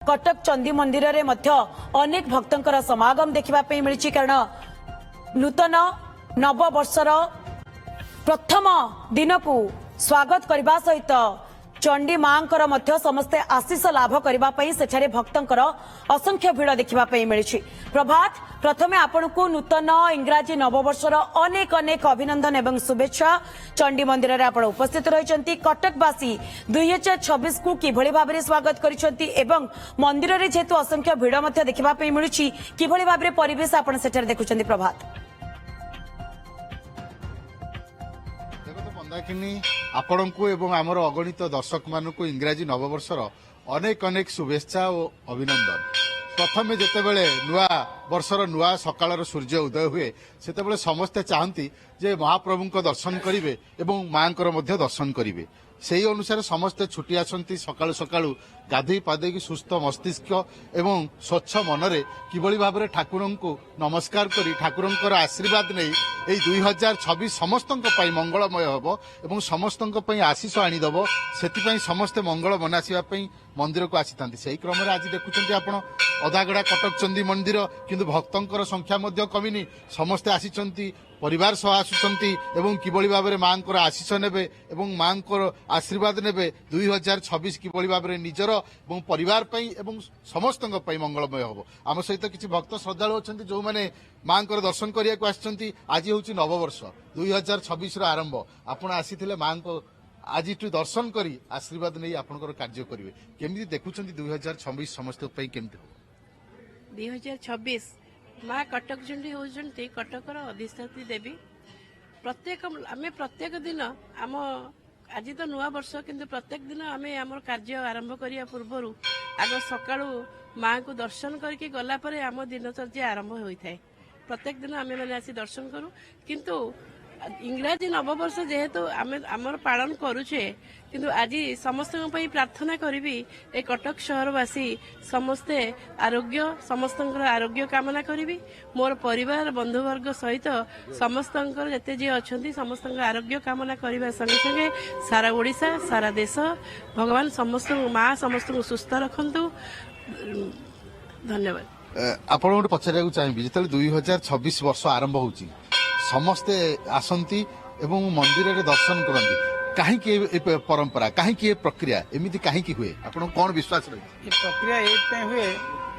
कटक चंदी मंदिर रे मध्य अनेक भक्तंकर समागम देखा मिली कारण नूतन नववर्षर प्रथम दिन को स्वागत करने सहित चंडी मांकर मध्य समस्ते आशीष लाभ करने सेठारे भक्तंकर असंख्य भीड़ देखा मिली। प्रभात प्रथमे आपण को नूतन इंग्राजी नववर्षर अनेक अनेक अभिनंदन एवं शुभेच्छा। चंडी मंदिर रे आपण उपस्थित रहिसंती कटकवासी 2026 को किभଳି भाबरे स्वागत करिसंती एवं मंदिर रे जेतु असंख्य भीड़ मध्य देखा मिलुछि किभଳି भाबरे परिवेश आपण सेठारे देखुचंती। प्रभात आपण को एवं आमर अगणित दर्शक मान को इंग्राजी नववर्षर अनेक अनेक शुभेच्छा और अभिनंदन। प्रथमे जितेबले नुआ वर्षर नुआ सकाळर सूर्य उदय हुए सेतेबले समस्ते चाहती जे महाप्रभु दर्शन करेंगे एवं मांकर मध्य दर्शन करेंगे। से अनुसार समस्ते छुट्टी आसती सकाळु सकाळु गाधई पाधई सुस्थ मस्तिष्क एवं स्वच्छ मनरे किभଳି भाबरे ठाकुर को नमस्कार करी ठाकुरंकर आशीर्वाद नहीं यही 2026 समस्तंक पई मंगलमय हबो एवं समस्तंक पई आशीष आनीदेव से समस्ते मंगल मनासिबा पई मंदिर को आसीथांती। से क्रम में आज देखुंटे आपण अदागड़ा कटक चंदी मंदिर किंतु भक्तंकर संख्या मध्य कमिनी समस्ते आसीचंती परिवार सह आसुचंती एवं किभଳି भाबरे मांकर आशीष नेबे एवं मांकर आशीर्वाद नेबे 2026 किभଳି भाबरे निजर एवं परिवार पई एवं समस्तंक पई मंगलमय हबो। आम सहित किछि भक्त श्रद्धालु अछंती जो माने मांकर दर्शन करिया को आछंती। आज होछि नववर्ष 2026 रो आरंभ आपण आसीथिले मांको आज दर्शन करी आशीर्वाद नहीं आपनकर कार्य करिवे केमिति देखुचंती 2026 समस्त पई केमिति हो 2026 माँ कटक चंडी होती कटकर अधिष्ठात्री देवी प्रत्येक दिन आम आज तो नुआ वर्ष किंतु प्रत्येक दिन आम आम कार्य आरंभ करिया पूर्वर आग सकाळु माँ को दर्शन करके गला परे आम दिनचर्या आरंभ होता है। प्रत्येक दिन आम मैंने आसी दर्शन करूँ किंतु इंग्राजी नववर्ष जेहेतु आमर पालन करुचे किंतु आज समस्त प्रार्थना करी ए कटक शहरवासी समस्ते आरोग्य समस्त आरोग्य कामना करी मोर परिवार बंधुवर्ग सहित समस्त जिते जी अच्छा समस्त आरोग्य कामना करने संगे संगे सारा ओडिशा सारा देश भगवान समस्त माँ समस्त सुस्थ रखंतु। धन्यवाद। आपण गोटे पचार चाहिए जो 2026 वर्ष आरंभ होची समस्ते आसंती एवं मंदिर रे दर्शन करती कहीं परंपरा कहीं प्रक्रिया एमती कहीं हुए आपन कौन विश्वास रही ये प्रक्रिया ये हुए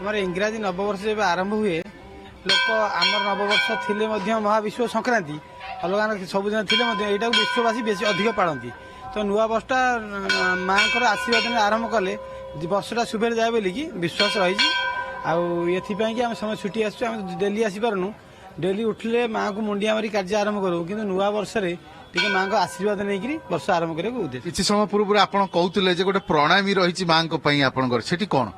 हमारे इंग्राजी नववर्ष जब आरंभ हुए लोक आमर नववर्ष थिले महाविश्व संक्रांति अलग सब दिन थिले यहाँ विश्ववासी बेसी अधिक पालती तो नुआ वर्षटा माँ आशीर्वाद आरंभ कले वर्षटा शुभे जाए बोलिकी विश्वास रही आम समय छुट्टी आम डेली आसीपारनु डेली उठले माँ को मुंडिया मारी कार्य आरंभ करूँ कि नुआ वर्ष माँ को आशीर्वाद नहीं वर्ष आरंभ करने किसी समय पूर्व आप कहते गोटे प्रणामी रही माँ से कौन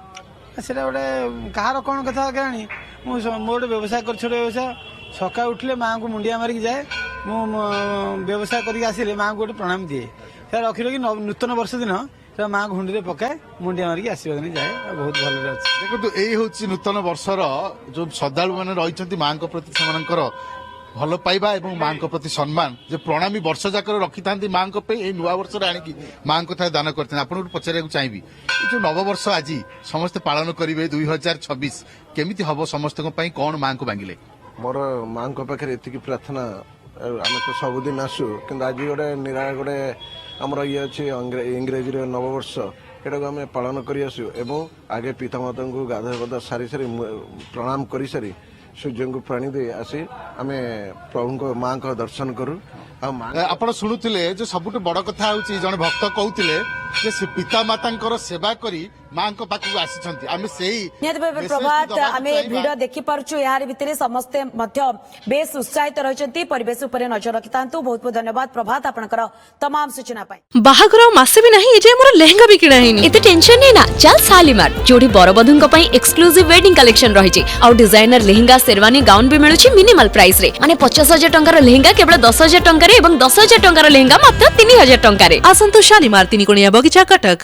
से गोटे कहार कौन कथा क्या मोटे व्यवसाय कर व्यवसाय सका उठले माँ को मुंडिया मारिक जाए मु व्यवसाय करके आसिले माँ को गोटे प्रणाम दिए रखी रखी नूतन वर्ष दिन माँ को हुंडी पकाए मुंडिया मारिक आशीर्वाद नहीं जाए बहुत भल अच्छे। देखो यही हूँ नूतन वर्षर जो श्रद्धालु मैंने रही माँ प्रति से भल पाइबा और माँ प्रति सम्मान जो प्रणामी वर्ष जाक रखी था माँ नुआ वर्ष आणिकी माँ को दान करते आपको पचार चाहिए जो नववर्ष आज समस्ते पालन करेंगे 2026 केमिति हम समस्त कौन माँ को मांगिले मोर माँ पाखे ये प्रार्थना आम तो सबुदिन आसू कि आज गोटे निरा गोटे आमर ये अच्छे इंग्रेजी नववर्ष एटा आम पालन कर आसू एवं आगे पितामाता को गाधा गधा सारी सारी प्रणाम कर सारी सूर्य को प्राणी दे आसी आम प्रभु को माँ का दर्शन करूँ। आप शुणुले जो सबुठ बड़ कथा हूँ जड़े भक्त कहते पिता माता सेवा करी माँ पाखक आसी प्रभात आम भिड़ देखिपु यार भितर समस्ते बेस उत्साहित रही परिवेश उपर नजर रखि था। बहुत बहुत धन्यवाद प्रभात आपनकर तमाम सूचना बाहागर मासे भी नहीं जे मोर लेहंगा भी किणा हेनी एते टेंशन नै ना चल शालीमार जोड़ी बरबधुंक पई एक्सक्लूसिव वेडिंग कलेक्शन रही और डिजाइनर लेहंगा शेरवानी गाउन भी मिलुची मिनिमल प्राइस रे माने 50,000 टंकार लेहंगा केवल 10,000 टंका रे एवं 10,000 टंकार लेहंगा मात्र 3,000 टंका रे आसंतु शालीमार 3 कोणिया बगीचा कटक।